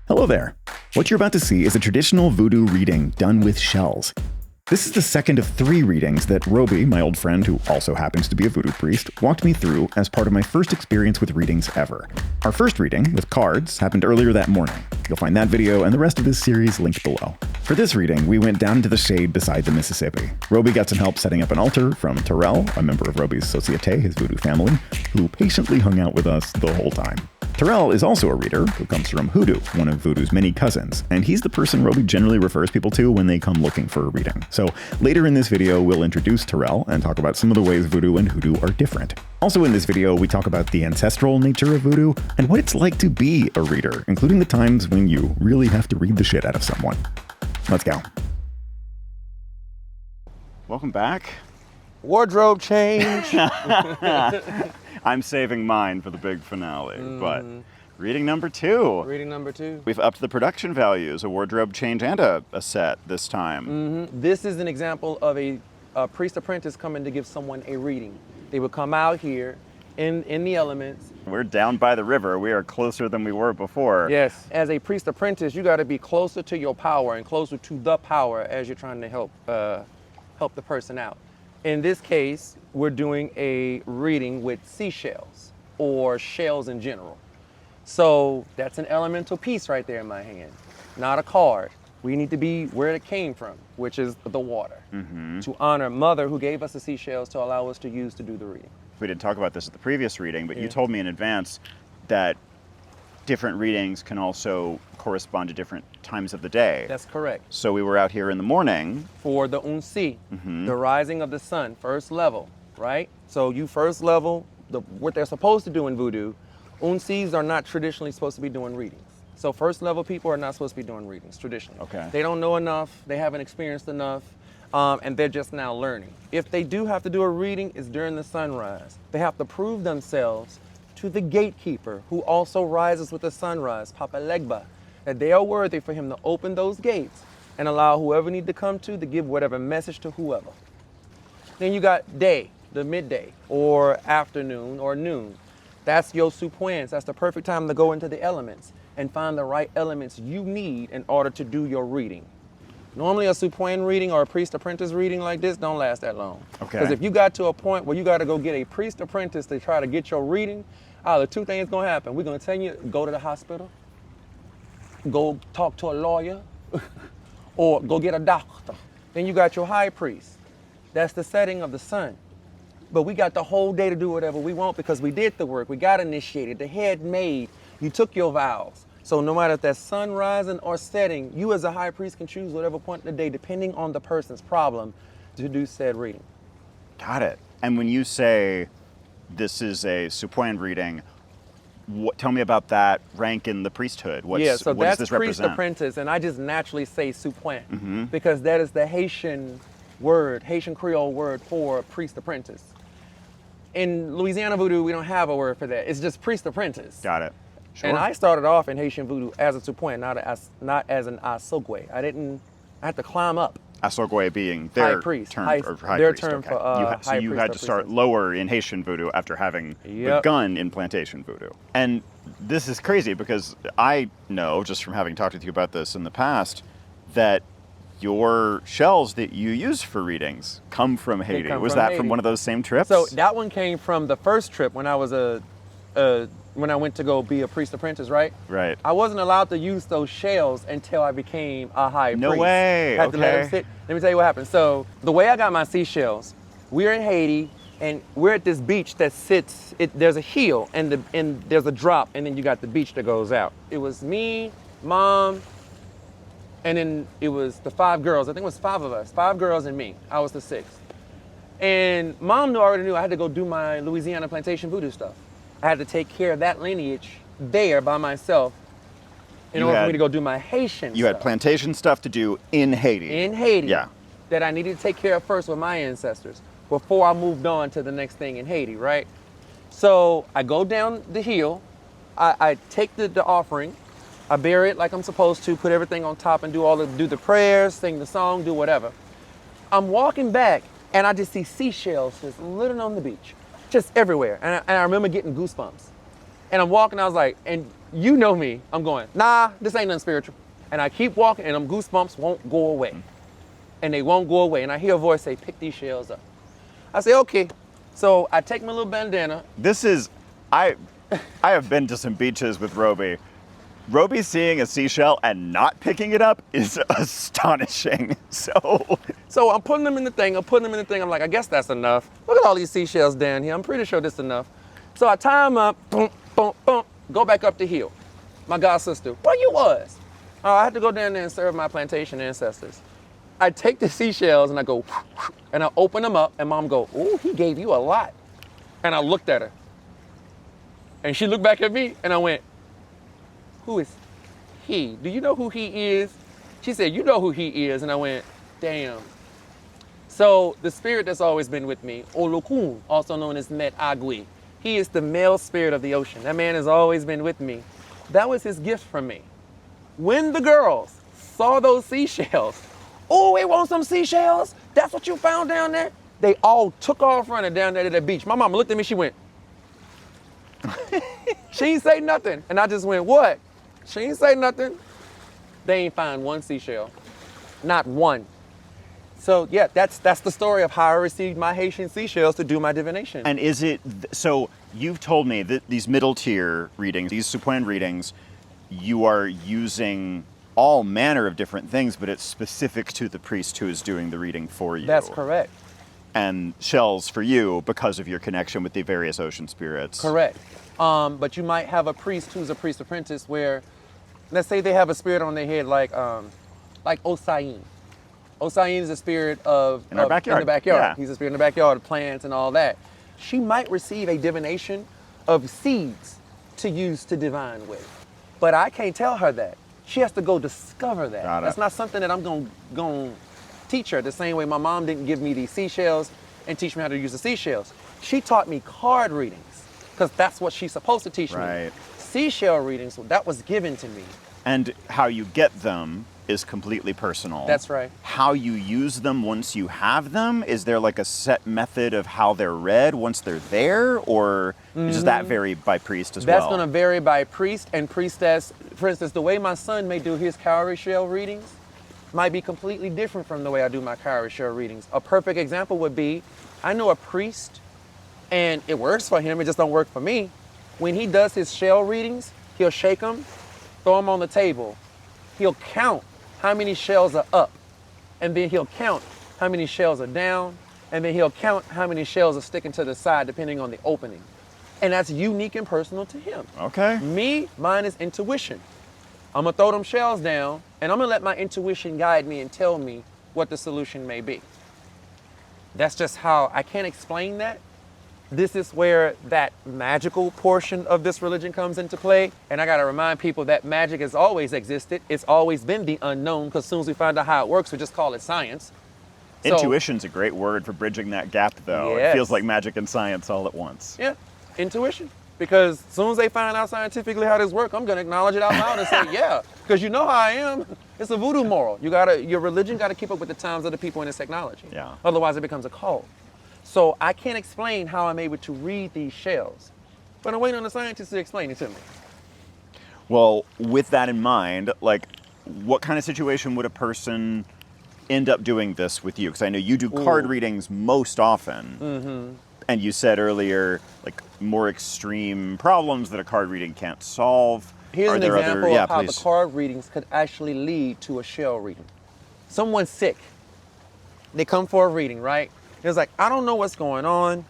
Hello there. What you're about to see is a traditional voodoo reading done with shells. This is the second of 3 readings that Robi, my old friend who also happens to be a voodoo priest, walked me through as part of my first experience with readings ever. Our first reading, with cards, happened earlier that morning. You'll find that video and the rest of this series linked below. For this reading, we went down into the shade beside the Mississippi. Robi got some help setting up an altar from Terrell, a member of Robi's Societe, his voodoo family, who patiently hung out with us the whole time. Terrell is also a reader who comes from Hoodoo, one of voodoo's many cousins, and he's the person Robi generally refers people to when they come looking for a reading. So later in this video, we'll introduce Terrell and talk about some of the ways voodoo and hoodoo are different. Also in this video, we talk about the ancestral nature of voodoo and what it's like to be a reader, including the times when you really have to read the shit out of someone. Let's go. Welcome back. Wardrobe change. I'm saving mine for the big finale, but reading number 2. Reading number 2. We've upped the production values, a wardrobe change and a set this time. This is an example of a priest apprentice coming to give someone a reading. They would come out here in the elements. We're down by the river. We are closer than we were before. Yes. As a priest apprentice, you got to be closer to your power and closer to the power as you're trying to help the person out. In this case, we're doing a reading with seashells or shells in general. So that's an elemental piece right there in my hand, not a card. We need to be where it came from, which is the water, to honor Mother who gave us the seashells to allow us to use to do the reading. We didn't talk about this at the previous reading, but you told me in advance that different readings can also correspond to different times of the day. That's correct. So we were out here in the morning. For the unsi, the rising of the sun, first level, right? So you first level, what they're supposed to do in voodoo, unsis are not traditionally supposed to be doing readings. So first level people are not supposed to be doing readings traditionally. Okay. They don't know enough, they haven't experienced enough, and they're just now learning. If they do have to do a reading, it's during the sunrise. They have to prove themselves to the gatekeeper, who also rises with the sunrise, Papa Legba, that they are worthy for him to open those gates and allow whoever need to come to give whatever message to whoever. Then you got day, the midday, or afternoon, or noon. That's your suppuens. That's the perfect time to go into the elements and find the right elements you need in order to do your reading. Normally a suppuen reading or a priest apprentice reading like this don't last that long. Okay. Because if you got to a point where you got to go get a priest apprentice to try to get your reading, the 2 things gonna happen. We're gonna tell you, go to the hospital, go talk to a lawyer, or go get a doctor. Then you got your high priest. That's the setting of the sun. But we got the whole day to do whatever we want because we did the work. We got initiated, the head made, you took your vows. So no matter if that's sun rising or setting, you as a high priest can choose whatever point in the day, depending on the person's problem, to do said reading. Got it. And when you say this is a suppuen reading, tell me about that rank in the priesthood. So what that's does this priest represent? apprentice, and I just naturally say suppuen because that is the Haitian word, Haitian Creole word for priest apprentice. In Louisiana voodoo, we don't have a word for that. It's just priest apprentice. Got it. Sure. And I started off in Haitian voodoo as a suppuen, not as an asogwe. I had to climb up. Asogwe being their high priest, term high, for high their priest. term Okay. for So high you priest had or to start priestess. lower in Haitian voodoo after having begun in plantation voodoo. And this is crazy because I know, just from having talked with you about this in the past, that your shells that you use for readings come from Haiti. Was that from one of those same trips? So that one came from the first trip when I was when I went to go be a priest apprentice, right? Right. I wasn't allowed to use those shells until I became a high priest. No way. Had to let them sit. Let me tell you what happened. So the way I got my seashells, we're in Haiti and we're at this beach that sits. There's a hill and there's a drop, and then you got the beach that goes out. It was me, Mom, and then it was the 5 girls. I think it was 5 of us, 5 girls and me. I was the 6th. And Mom already knew I had to go do my Louisiana plantation voodoo stuff. I had to take care of that lineage there by myself in order for me to go do my Haitian stuff. You had plantation stuff to do in Haiti. In Haiti. Yeah. That I needed to take care of first with my ancestors before I moved on to the next thing in Haiti, right? So I go down the hill, I take the offering, I bury it like I'm supposed to, put everything on top and do the prayers, sing the song, do whatever. I'm walking back and I just see seashells just littered on the beach, just everywhere. And I remember getting goosebumps. And I'm walking, I was like, and You know me. I'm going, nah, this ain't nothing spiritual. And I keep walking and them goosebumps won't go away. And they won't go away. And I hear a voice say, pick these shells up. I say, okay. So I take my little bandana. This is, I have been to some beaches with Robi. Robi seeing a seashell and not picking it up is astonishing. So I'm putting them in the thing. I'm like, I guess that's enough. Look at all these seashells down here. I'm pretty sure this is enough. So I tie them up, boom, boom, boom, go back up the hill. My god sister, where you was? Oh, I had to go down there and serve my plantation ancestors. I take the seashells and I go, and I open them up, and mom go, ooh, he gave you a lot. And I looked at her. And she looked back at me, and I went, who is he? Do you know who he is? She said, you know who he is. And I went, damn. So the spirit that's always been with me, Olokun, also known as Met Agui, he is the male spirit of the ocean. That man has always been with me. That was his gift from me. When the girls saw those seashells, oh, we want some seashells? That's what you found down there? They all took off running down there to the beach. My mama looked at me, she went, she ain't say nothing. And I just went, what? She ain't say nothing. They ain't find one seashell, not one. So yeah, that's the story of how I received my Haitian seashells to do my divination. And is it, so you've told me that these middle tier readings, these Supuan readings, you are using all manner of different things, but it's specific to the priest who is doing the reading for you. That's correct. And shells for you because of your connection with the various ocean spirits. Correct. But you might have a priest who's a priest apprentice where, let's say they have a spirit on their head like Osain. Osain is a spirit in our backyard. In the backyard. Yeah. He's a spirit in the backyard of plants and all that. She might receive a divination of seeds to use to divine with. But I can't tell her that. She has to go discover that. Got it. That's not something that I'm going to teach her the same way my mom didn't give me these seashells and teach me how to use the seashells. She taught me card readings because that's what she's supposed to teach me. Seashell readings, that was given to me. And how you get them is completely personal. That's right. How you use them once you have them, is there like a set method of how they're read once they're there, or does that vary by priest as well? That's going to vary by priest and priestess. For instance, the way my son may do his cowrie shell readings might be completely different from the way I do my cowrie shell readings. A perfect example would be, I know a priest, and it works for him, it just don't work for me. When he does his shell readings, he'll shake them, throw them on the table. He'll count how many shells are up, and then he'll count how many shells are down, and then he'll count how many shells are sticking to the side depending on the opening. And that's unique and personal to him. Okay. Me, mine is intuition. I'm gonna throw them shells down, and I'm gonna let my intuition guide me and tell me what the solution may be. That's just how, I can't explain that. This is where that magical portion of this religion comes into play. And I gotta remind people that magic has always existed. It's always been the unknown, because as soon as we find out how it works, we just call it science. Intuition's a great word for bridging that gap, though. Yes. It feels like magic and science all at once. Yeah, intuition. Because as soon as they find out scientifically how this works, I'm gonna acknowledge it out loud and say, yeah, because you know how I am. It's a voodoo moral. Your religion gotta keep up with the times of the people in this technology. Yeah. Otherwise it becomes a cult. So I can't explain how I'm able to read these shells, but I'm waiting on the scientists to explain it to me. Well, with that in mind, like, what kind of situation would a person end up doing this with you? Because I know you do card readings most often. Mm-hmm. And you said earlier, like, more extreme problems that a card reading can't solve. Here's an example of how please. the card readings could actually lead to a shell reading. Someone's sick. They come for a reading, right? It's like, I don't know what's going on.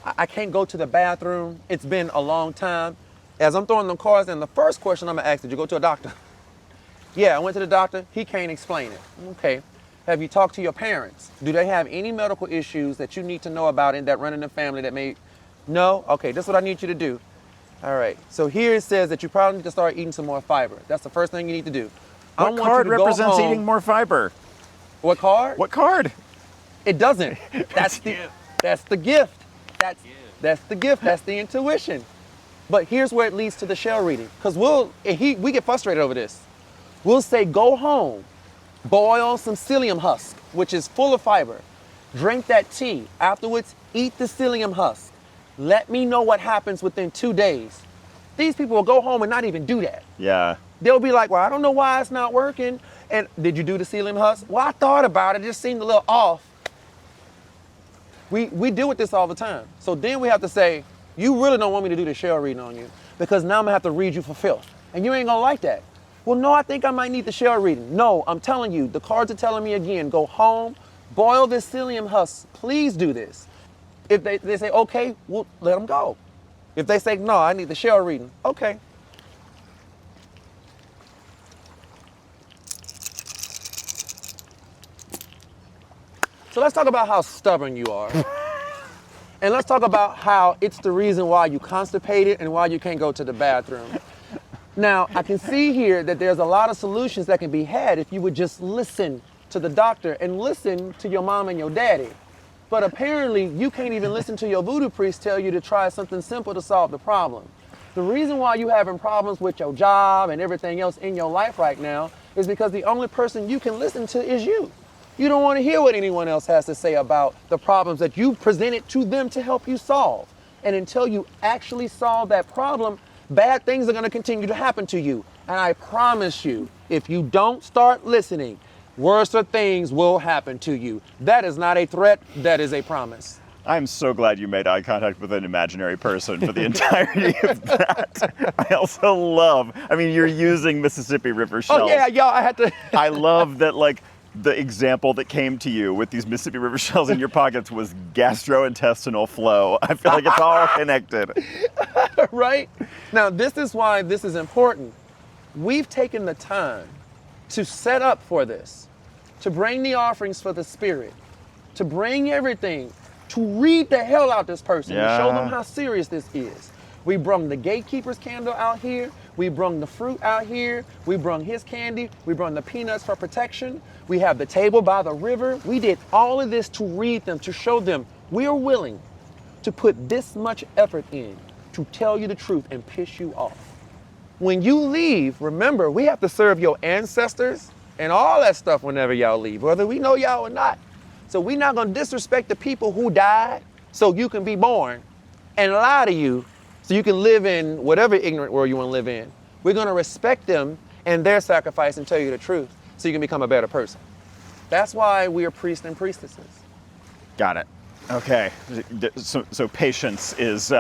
I can't go to the bathroom. It's been a long time. As I'm throwing them cards in, the first question I'm gonna ask, did you go to a doctor? Yeah, I went to the doctor. He can't explain it. Okay. Have you talked to your parents? Do they have any medical issues that you need to know about that run in the family that may... No? Okay, this is what I need you to do. All right, so here it says that you probably need to start eating some more fiber. That's the first thing you need to do. What card represents eating more fiber? What card? What card? It doesn't. That's the gift. That's the gift. That's the gift. That's the intuition. But here's where it leads to the shell reading. Because we get frustrated over this. We'll say, go home, boil some psyllium husk, which is full of fiber. Drink that tea. Afterwards, eat the psyllium husk. Let me know what happens within 2 days. These people will go home and not even do that. Yeah. They'll be like, well, I don't know why it's not working. And did you do the ceiling husk? Well, I thought about it. It just seemed a little off. We deal with this all the time. So then we have to say, you really don't want me to do the shell reading on you because now I'm gonna have to read you for filth. And you ain't gonna like that. Well, no, I think I might need the shell reading. No, I'm telling you, the cards are telling me again, go home, boil this psyllium husk. Please do this. If they say, okay, well, let them go. If they say, no, I need the shell reading, okay. So let's talk about how stubborn you are. And let's talk about how it's the reason why you constipated and why you can't go to the bathroom. Now, I can see here that there's a lot of solutions that can be had if you would just listen to the doctor and listen to your mom and your daddy. But apparently, you can't even listen to your voodoo priest tell you to try something simple to solve the problem. The reason why you're having problems with your job and everything else in your life right now is because the only person you can listen to is you. You don't want to hear what anyone else has to say about the problems that you presented to them to help you solve. And until you actually solve that problem, bad things are going to continue to happen to you. And I promise you, if you don't start listening, worse things will happen to you. That is not a threat, that is a promise. I'm so glad you made eye contact with an imaginary person for the entirety of that. I also love, I mean, you're using Mississippi River shells. Oh yeah, y'all, I had to. I love that, like, the example that came to you with these Mississippi River shells in your pockets was gastrointestinal flow. I feel like it's all connected. Right? Now, this is why this is important. We've taken the time to set up for this, to bring the offerings for the spirit, to bring everything, to read the hell out this person, and show them how serious this is. We brung the gatekeeper's candle out here. We brung the fruit out here. We brung his candy. We brung the peanuts for protection. We have the table by the river. We did all of this to read them, to show them we are willing to put this much effort in to tell you the truth and piss you off. When you leave, remember, we have to serve your ancestors and all that stuff whenever y'all leave, whether we know y'all or not. So we're not gonna disrespect the people who died so you can be born and lie to you so you can live in whatever ignorant world you wanna live in. We're gonna respect them and their sacrifice and tell you the truth so you can become a better person. That's why we are priests and priestesses. Got it. Okay, so patience is,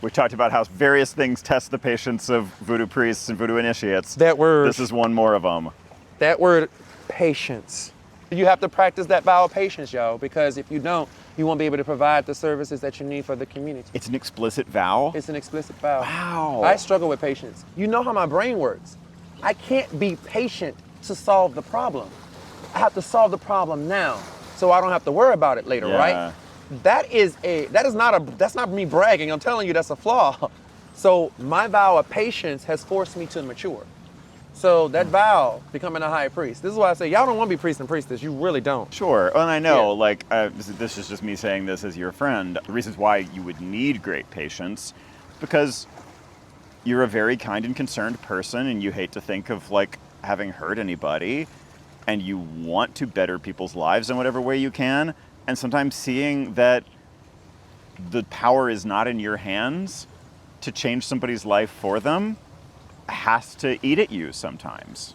we talked about how various things test the patience of voodoo priests and voodoo initiates. That word. This is one more of them. That word, patience. You have to practice that vow of patience, y'all, because if you don't, you won't be able to provide the services that you need for the community. It's an explicit vow? It's an explicit vow. Wow. I struggle with patience. You know how my brain works. I can't be patient to solve the problem. I have to solve the problem now, so I don't have to worry about it later, right? That's not me bragging. I'm telling you that's a flaw. So my vow of patience has forced me to mature. So that vow, becoming a high priest, this is why I say y'all don't want to be priests and priestess. You really don't. Sure, and I know, this is just me saying this as your friend. The reasons why you would need great patience, because you're a very kind and concerned person, and you hate to think of like having hurt anybody, and you want to better people's lives in whatever way you can. And sometimes seeing that the power is not in your hands to change somebody's life for them has to eat at you sometimes.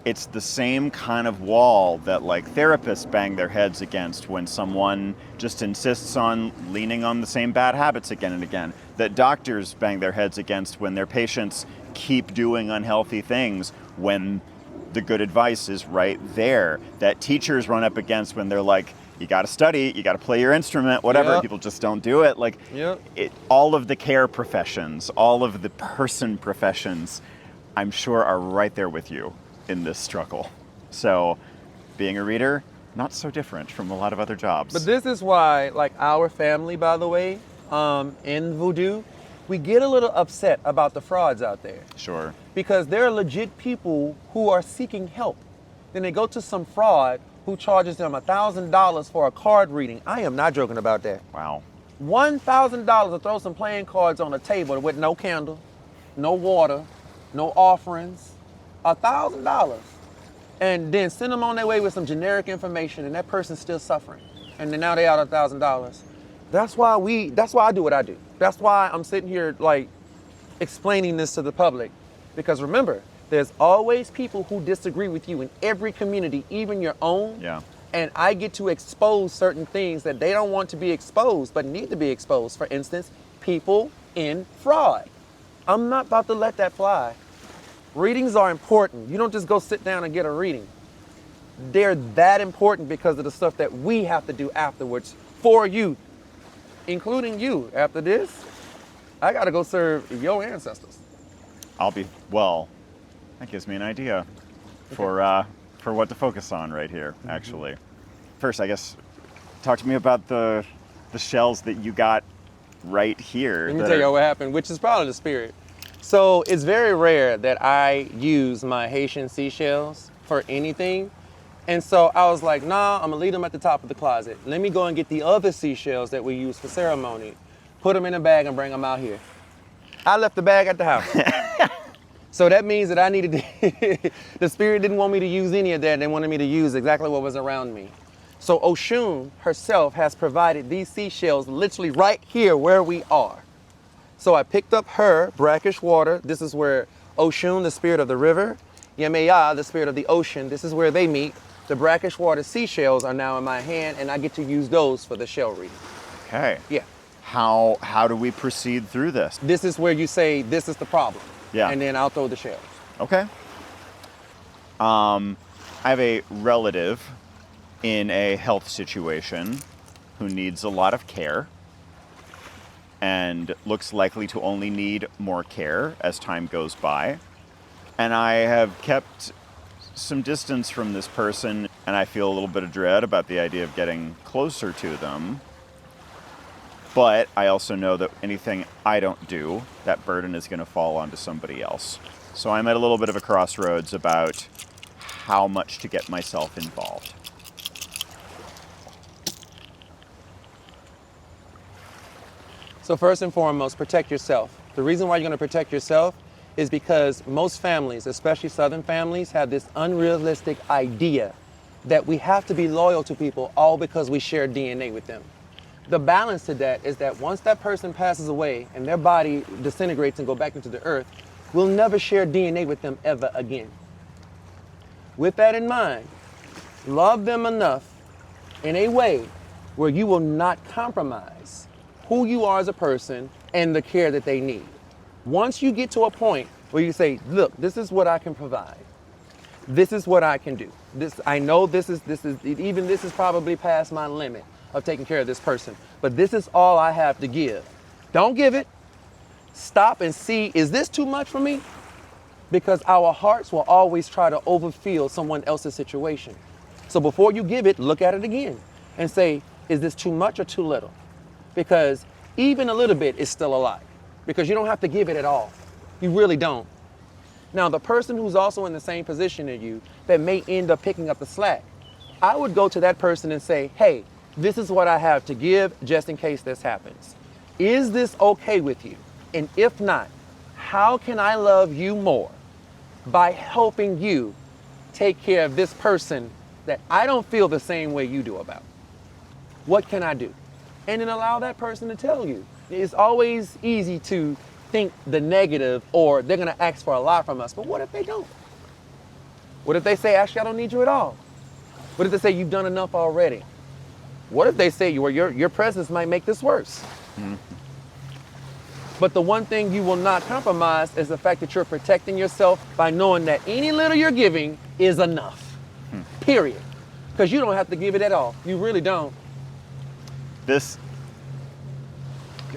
It's the same kind of wall that like therapists bang their heads against when someone just insists on leaning on the same bad habits again and again, that doctors bang their heads against when their patients keep doing unhealthy things when the good advice is right there, that teachers run up against when they're like, you got to study, you got to play your instrument, whatever. People just don't do it. Like, all of the care professions, all of the person professions, I'm sure are right there with you in this struggle. So being a reader, not so different from a lot of other jobs. But this is why, like our family, by the way, in voodoo, we get a little upset about the frauds out there. Sure. Because there are legit people who are seeking help. Then they go to some fraud who charges them $1,000 for a card reading. I am not joking about that. Wow. $1,000 to throw some playing cards on a table with no candle, no water, no offerings. $1,000. And then send them on their way with some generic information, and that person's still suffering. And then now they out $1,000. That's why I do what I do. That's why I'm sitting here like explaining this to the public. Because remember, there's always people who disagree with you in every community, even your own. Yeah. And I get to expose certain things that they don't want to be exposed, but need to be exposed. For instance, people in fraud. I'm not about to let that fly. Readings are important. You don't just go sit down and get a reading. They're that important because of the stuff that we have to do afterwards for you, including you. After this, I got to go serve your ancestors. Well, that gives me an idea for what to focus on right here, actually. First, I guess, talk to me about the shells that you got right here. Let me tell you what happened, which is probably the spirit. So it's very rare that I use my Haitian seashells for anything. And so I was like, nah, I'm gonna leave them at the top of the closet. Let me go and get the other seashells that we use for ceremony, put them in a bag and bring them out here. I left the bag at the house. So that means that I needed to, the spirit didn't want me to use any of that. They wanted me to use exactly what was around me. So Oshun herself has provided these seashells literally right here where we are. So I picked up her brackish water. This is where Oshun, the spirit of the river, Yemeya, the spirit of the ocean, this is where they meet. The brackish water seashells are now in my hand, and I get to use those for the shell reading. Okay. Yeah. How do we proceed through this? This is where you say, this is the problem. Yeah. And then I'll throw the shells. Okay. I have a relative in a health situation who needs a lot of care and looks likely to only need more care as time goes by. And I have kept some distance from this person, and I feel a little bit of dread about the idea of getting closer to them. But I also know that anything I don't do, that burden is going to fall onto somebody else. So I'm at a little bit of a crossroads about how much to get myself involved. So first and foremost, protect yourself. The reason why you're going to protect yourself is because most families, especially Southern families, have this unrealistic idea that we have to be loyal to people all because we share DNA with them. The balance to that is that once that person passes away and their body disintegrates and go back into the earth, we'll never share DNA with them ever again. With that in mind, love them enough in a way where you will not compromise who you are as a person and the care that they need. Once you get to a point where you say, look, this is what I can provide. This is what I can do. I know this is probably past my limit of taking care of this person, but this is all I have to give. Don't give it. Stop and see, is this too much for me? Because our hearts will always try to overfill someone else's situation. So before you give it, look at it again and say, is this too much or too little? Because even a little bit is still a lot, because you don't have to give it at all. You really don't. Now, the person who's also in the same position as you that may end up picking up the slack, I would go to that person and say, hey, this is what I have to give just in case this happens. Is this okay with you? And if not, how can I love you more by helping you take care of this person that I don't feel the same way you do about? What can I do? And then allow that person to tell you. It's always easy to think the negative or they're gonna ask for a lot from us, but what if they don't? What if they say, actually, I don't need you at all? What if they say, you've done enough already? What if they say, your presence might make this worse? Mm-hmm. But the one thing you will not compromise is the fact that you're protecting yourself by knowing that any little you're giving is enough, period. Because you don't have to give it at all. You really don't. This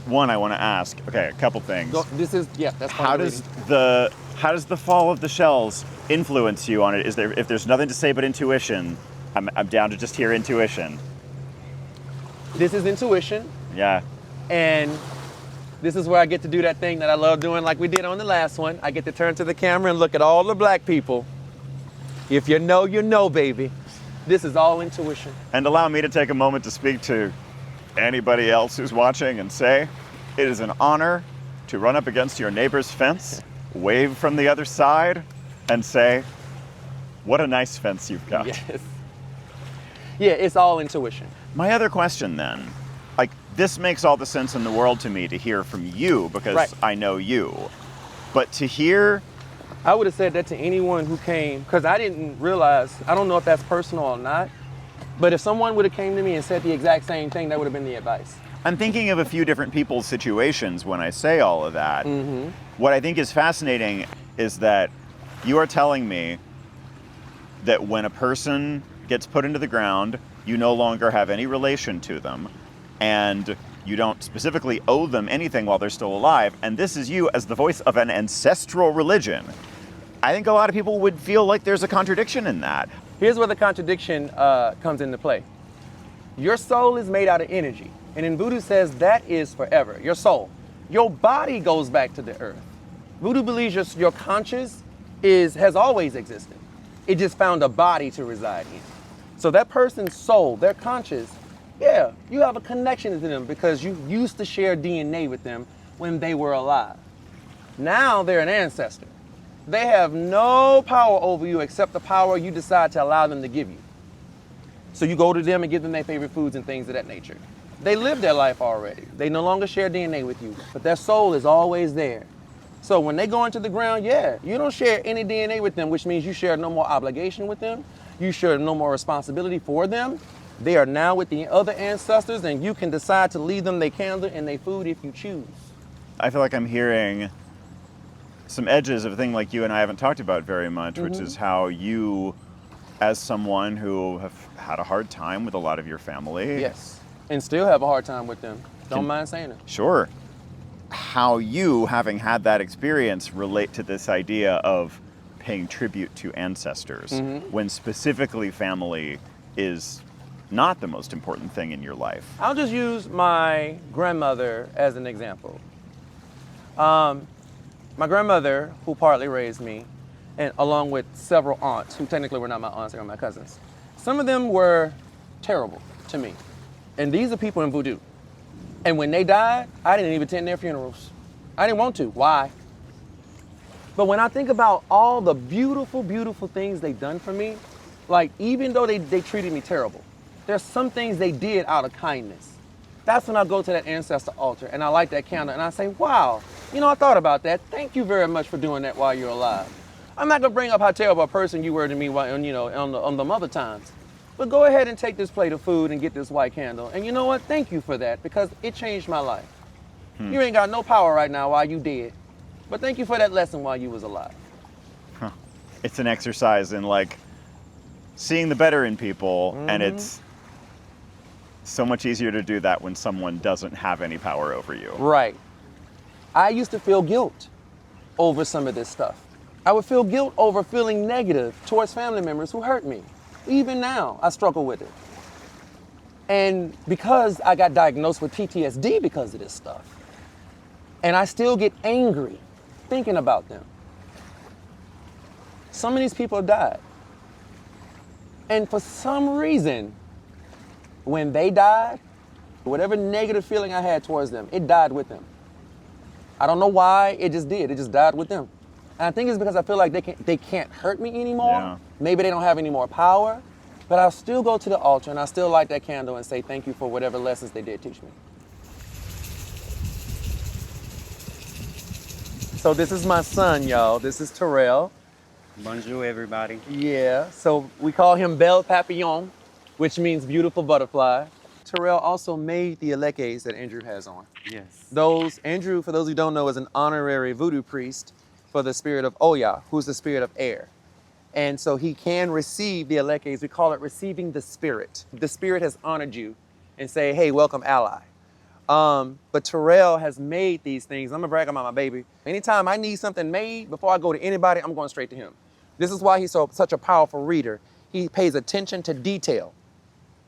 one I want to ask. Okay, a couple things. That's how does the fall of the shells influence you on it? If there's nothing to say but intuition, I'm down to just hear intuition. This is intuition. Yeah. And this is where I get to do that thing that I love doing, like we did on the last one. I get to turn to the camera and look at all the black people. If you know, you know, baby. This is all intuition. And allow me to take a moment to speak to anybody else who's watching and say, it is an honor to run up against your neighbor's fence, wave from the other side, and say, what a nice fence you've got. Yes. Yeah, it's all intuition. My other question then, like, this makes all the sense in the world to me to hear from you because right. I know you. But to hear, I would have said that to anyone who came, because I didn't realize, I don't know if that's personal or not, but if someone would have came to me and said the exact same thing, that would have been the advice. I'm thinking of a few different people's situations when I say all of that. What I think is fascinating is that you are telling me that when a person gets put into the ground, you no longer have any relation to them, and you don't specifically owe them anything while they're still alive, and this is you as the voice of an ancestral religion. I think a lot of people would feel like there's a contradiction in that. Here's where the contradiction comes into play. Your soul is made out of energy, and in Voodoo says that is forever, your soul. Your body goes back to the earth. Voodoo believes your conscious has always existed. It just found a body to reside in. So that person's soul, their conscious, yeah, you have a connection to them because you used to share DNA with them when they were alive. Now they're an ancestor. They have no power over you except the power you decide to allow them to give you. So you go to them and give them their favorite foods and things of that nature. They live their life already. They no longer share DNA with you, but their soul is always there. So when they go into the ground, yeah, you don't share any DNA with them, which means you share no more obligation with them. You share no more responsibility for them. They are now with the other ancestors, and you can decide to leave them their candle and their food if you choose. I feel like I'm hearing some edges of a thing like you and I haven't talked about very much, which is how you, as someone who have had a hard time with a lot of your family. Yes, and still have a hard time with them. Don't mind saying it. Sure. How you, having had that experience, relate to this idea of paying tribute to ancestors when specifically family is not the most important thing in your life. I'll just use my grandmother as an example. My grandmother, who partly raised me, and along with several aunts, who technically were not my aunts, they were my cousins. Some of them were terrible to me. And these are people in Voodoo. And when they died, I didn't even attend their funerals. I didn't want to. Why? But when I think about all the beautiful, beautiful things they've done for me, like even though they treated me terrible, there's some things they did out of kindness. That's when I go to that ancestor altar and I light that candle and I say, wow, I thought about that. Thank you very much for doing that while you're alive. I'm not gonna bring up how terrible a person you were to me while, on the other times. But go ahead and take this plate of food and get this white candle. And you know what? Thank you for that because it changed my life. You ain't got no power right now while you dead. But thank you for that lesson while you was alive. Huh. It's an exercise in seeing the better in people, and it's so much easier to do that when someone doesn't have any power over you. Right. I used to feel guilt over some of this stuff. I would feel guilt over feeling negative towards family members who hurt me. Even now, I struggle with it. And because I got diagnosed with PTSD because of this stuff, and I still get angry thinking about them. Some of these people died. And for some reason, when they died, whatever negative feeling I had towards them, it died with them. I don't know why, it just did. It just died with them. And I think it's because I feel like they can't hurt me anymore. Yeah. Maybe they don't have any more power, but I'll still go to the altar and I'll still light that candle and say thank you for whatever lessons they did teach me. So this is my son, y'all. This is Terrell. Bonjour, everybody. Yeah, so we call him Belle Papillon, which means beautiful butterfly. Terrell also made the elekes that Andrew has on. Yes. Andrew, for those who don't know, is an honorary voodoo priest for the spirit of Oya, who's the spirit of air. And so he can receive the elekes. We call it receiving the spirit. The spirit has honored you and say, hey, welcome ally. But Terrell has made these things. I'm gonna brag about my baby. Anytime I need something made, before I go to anybody, I'm going straight to him. This is why he's such a powerful reader. He pays attention to detail.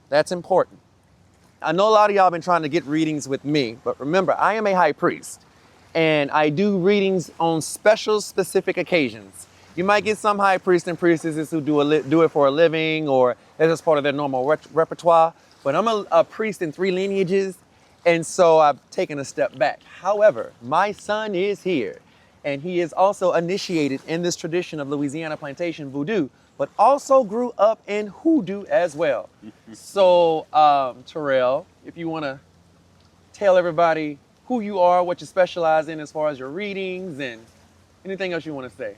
That's important. I know a lot of y'all been trying to get readings with me, but remember, I am a high priest, and I do readings on special, specific occasions. You might get some high priests and priestesses who do it for a living, or that's just part of their normal repertoire, but I'm a priest in 3 lineages, and so I've taken a step back. However, my son is here, and he is also initiated in this tradition of Louisiana plantation voodoo, but also grew up in hoodoo as well. So, Terrell, if you want to tell everybody who you are, what you specialize in as far as your readings, and Anything else you want to say?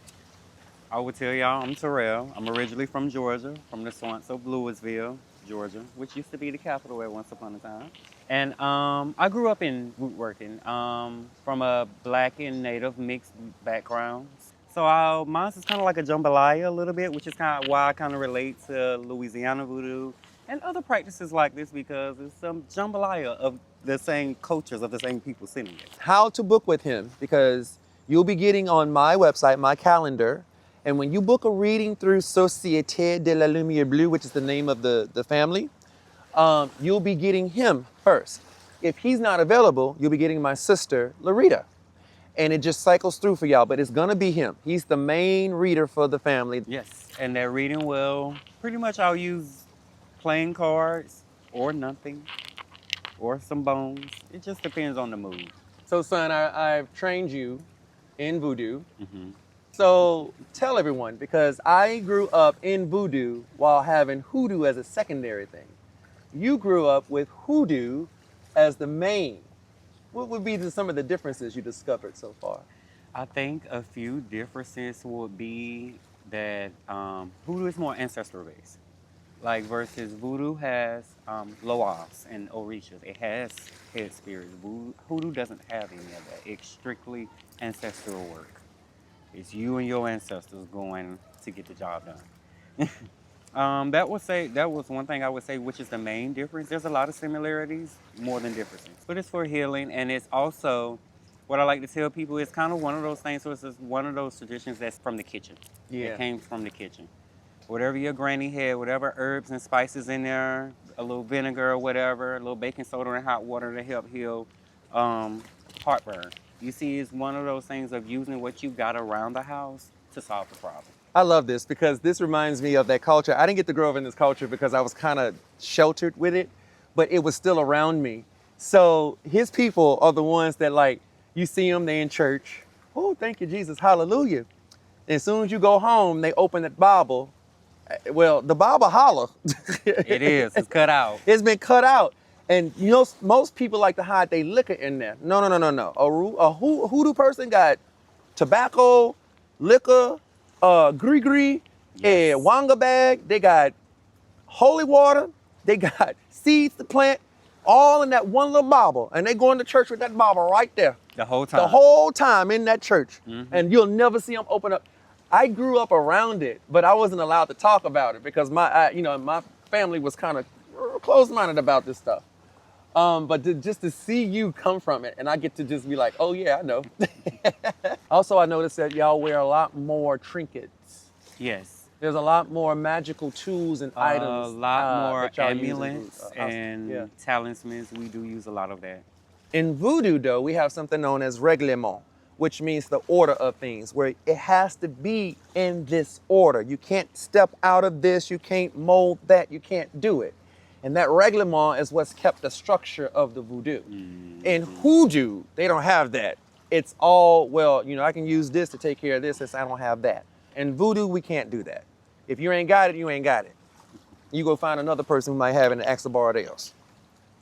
I would tell y'all I'm Terrell. I'm originally from Georgia, from the swamps of Louisville, Georgia, which used to be the capital at once upon a time. And I grew up in woodworking from a black and native mixed background. So mine is kind of like a jambalaya a little bit, which is kind of why I kind of relate to Louisiana voodoo and other practices like this because it's some jambalaya of the same cultures of the same people sitting there. How to book with him, because you'll be getting on my website, my calendar, and when you book a reading through Société de la Lumière Bleue, which is the name of the family, you'll be getting him first. If he's not available, you'll be getting my sister, Larita. And it just cycles through for y'all, but it's gonna be him. He's the main reader for the family. Yes, and that reading will, pretty much I'll use playing cards or nothing or some bones. It just depends on the mood. So son, I've trained you in voodoo. So tell everyone, because I grew up in voodoo while having hoodoo as a secondary thing. You grew up with hoodoo as the main. What would be some of the differences you discovered so far? I think a few differences would be that voodoo is more ancestral based. Like versus voodoo has loas and orishas. It has head spirits. Hoodoo doesn't have any of that. It's strictly ancestral work. It's you and your ancestors going to get the job done. That was one thing I would say, which is the main difference. There's a lot of similarities, more than differences. But it's for healing, and it's also what I like to tell people. It's kind of one of those things. So it's just one of those traditions that's from the kitchen. Yeah. It came from the kitchen. Whatever your granny had, whatever herbs and spices in there, a little vinegar or whatever, a little baking soda and hot water to help heal heartburn. You see, it's one of those things of using what you got around the house to solve the problem. I love this because this reminds me of that culture. I didn't get to grow up in this culture because I was kind of sheltered with it, but it was still around me. So his people are the ones that, like, you see them, they in church. Oh, thank you, Jesus, hallelujah. And as soon as you go home, they open that Bible. Well, the Bible holler. It is, it's cut out. It's been cut out. And you know, most people like to hide their liquor in there. No. A hoodoo person got tobacco, liquor, gree-gree, Yes. a wanga bag. They got holy water. They got seeds to plant, all in that one little Bible. And they going to church with that Bible right there. The whole time. The whole time in that church. And you'll never see them open up. I grew up around it, but I wasn't allowed to talk about it because my family was kind of closed-minded about this stuff. But just to see you come from it, and I get to just be like, oh yeah, I know. Also, I noticed that y'all wear a lot more trinkets. Yes. There's a lot more magical tools and items. A lot more that y'all use in amulets voodoo. and Yeah. talismans. We do use a lot of that. In voodoo, though, we have something known as règlement, which means the order of things, where it has to be in this order. You can't step out of this, you can't mold that, you can't do it. And that règlement is what's kept the structure of the voodoo. In hoodoo, they don't have that. It's all, well, I can use this to take care of this, I don't have that. In voodoo, we can't do that. If you ain't got it, you ain't got it. You go find another person who might have it and ask to borrow theirs.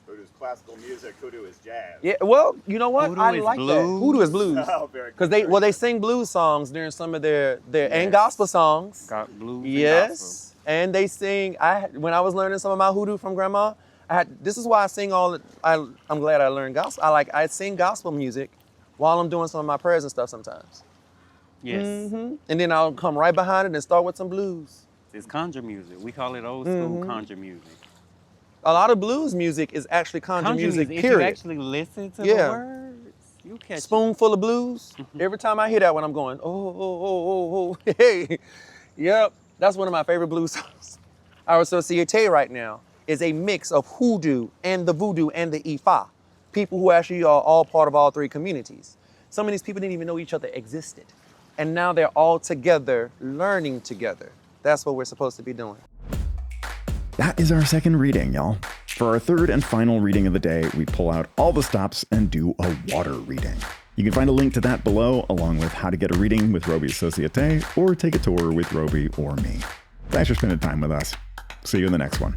Voodoo is classical music, hoodoo is jazz. Yeah, well, you know what? Voodoo I is like that. blues. Voodoo is blues. Oh, very Because they sing blues songs during some of their and Yes. gospel songs. Got blues and Yes. And they sing, when I was learning some of my hoodoo from grandma, this is why I sing I'm glad I learned gospel. I sing gospel music while I'm doing some of my prayers and stuff sometimes. Yes. And then I'll come right behind it and start with some blues. It's conjure music. We call it old school conjure music. A lot of blues music is actually conjure music, If period. you actually listen to Yeah. the words, you catch it. Spoonful of blues. Every time I hear that one, I'm going, oh, hey. Yep, that's one of my favorite blues songs. Our Société right now is a mix of hoodoo and the voodoo and the Ifa. People who actually are all part of all three communities. Some of these people didn't even know each other existed. And now they're all together, learning together. That's what we're supposed to be doing. That is our second reading, y'all. For our third and final reading of the day, we pull out all the stops and do a water reading. You can find a link to that below, along with how to get a reading with Robi's Société, or take a tour with Robi or me. Thanks for spending time with us. See you in the next one.